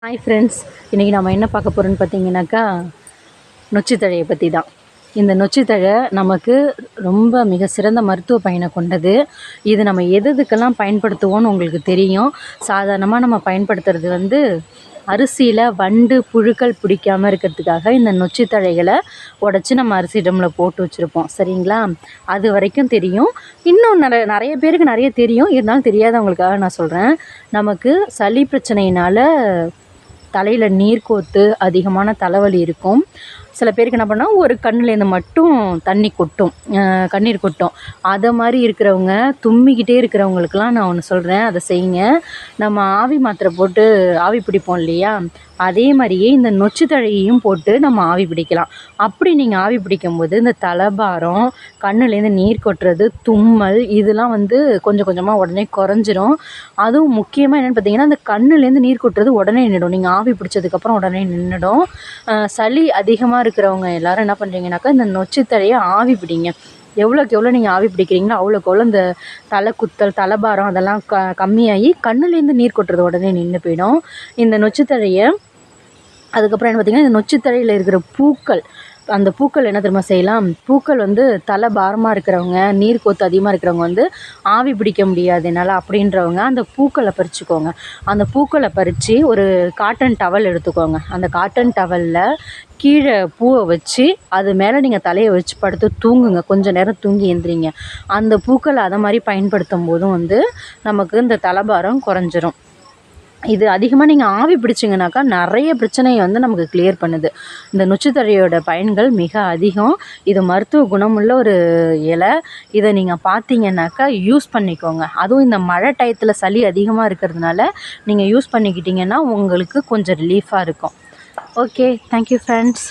Hi friends, இன்றைக்கி நம்ம என்ன பார்க்க போகிறோன்னு பார்த்தீங்கன்னாக்கா நொச்சித்தழையை பற்றி தான். இந்த நொச்சித்தழை நமக்கு ரொம்ப மிக சிறந்த மருத்துவ பயனை கொண்டது. இது நம்ம எதுக்கெல்லாம் பயன்படுத்துவோன்னு உங்களுக்கு தெரியும். சாதாரணமாக நம்ம பயன்படுத்துறது அரிசியில் வண்டு புழுக்கள் பிடிக்காமல் இருக்கிறதுக்காக இந்த நொச்சித்தழைகளை உடச்சி நம்ம அரிசி டம்மில் போட்டு வச்சுருப்போம். சரிங்களா? அது வரைக்கும் தெரியும். இன்னும் நிறைய பேருக்கு நிறைய தெரியும், இருந்தாலும் தெரியாதவங்களுக்காக நான் சொல்கிறேன். நமக்கு சளி பிரச்சனையினால் தலையில் நீர் கோர்த்து அதிகமான தலைவலி இருக்கும். சில பேருக்கு என்ன பண்ணால் ஒரு கண்ணுலேருந்து மட்டும் கண்ணீர் கொட்டும். அதை மாதிரி இருக்கிறவங்க, தும்மிக்கிட்டே இருக்கிறவங்களுக்கெல்லாம் நான் ஒன்று சொல்கிறேன், அதை செய்யுங்க. நம்ம ஆவி மாத்திரை போட்டு ஆவி பிடிப்போம் இல்லையா, அதே மாதிரியே இந்த நொச்சித்தழையையும் போட்டு நம்ம ஆவி பிடிக்கலாம். அப்படி நீங்கள் ஆவி பிடிக்கும்போது இந்த தலைபாரம், கண்ணுலேருந்து நீர் கொட்டுறது, தும்மல் இதெல்லாம் கொஞ்சம் கொஞ்சமாக உடனே குறைஞ்சிரும். அதுவும் முக்கியமாக என்னென்னு பார்த்தீங்கன்னா, அந்த கண்ணுலேருந்து நீர் கொட்டுறது உடனே நின்றுடும். நீங்கள் ஆவி பிடிச்சதுக்கப்புறம் உடனே நின்றுடும். சளி அதிகமாக இருக்கிறவங்க எல்லோரும் என்ன பண்ணுறீங்கனாக்கா, இந்த நொச்சித்தழையை ஆவி பிடிங்க. எவ்வளோக்கு எவ்வளோ நீங்கள் ஆவி பிடிக்கிறீங்களோ அவ்வளோக்கு எவ்வளோ இந்த தலை குத்தல், தலைபாரம் அதெல்லாம் கம்மியாகி கண்ணுலேருந்து நீர் கொட்டுறது உடனே நின்று போயிடும். இந்த நொச்சித்தழையை அதுக்கப்புறம் என்ன பார்த்திங்கன்னா, இந்த நொச்சித்தழையில் இருக்கிற பூக்கள், அந்த பூக்கள் என்ன தெரியுமா செய்யலாம், பூக்கள் தலை பாரமாக இருக்கிறவங்க, நீர் கோத்து அதிகமாக இருக்கிறவங்க ஆவி பிடிக்க முடியாது என்னால் அப்படின்றவங்க அந்த பூக்களை பறிச்சுக்கோங்க. அந்த பூக்களை பறித்து ஒரு காட்டன் டவல் எடுத்துக்கோங்க. அந்த காட்டன் டவலில் கீழே பூவை வச்சு அது மேலே நீங்கள் தலையை வச்சு படுத்து தூங்குங்க. கொஞ்சம் நேரம் தூங்கி எழுந்திரிங்க. அந்த பூக்களை அதை மாதிரி பயன்படுத்தும் போதும் நமக்கு இந்த தலைபாரம் குறைஞ்சிரும். இது அதிகமாக நீங்கள் ஆவி பிடிச்சிங்கனாக்கா நிறைய பிரச்சனையை நமக்கு கிளியர் பண்ணுது. இந்த நொச்சித்தழையோட பயன்கள் மிக அதிகம். இது மருத்துவ குணமுள்ள ஒரு இலை. இதை நீங்கள் பார்த்தீங்கன்னாக்கா யூஸ் பண்ணிக்கோங்க. அதுவும் இந்த மழை டயத்தில் சளி அதிகமாக இருக்கிறதுனால நீங்கள் யூஸ் பண்ணிக்கிட்டிங்கன்னா உங்களுக்கு கொஞ்சம் ரிலீஃபாக இருக்கும். Okay, thank you friends.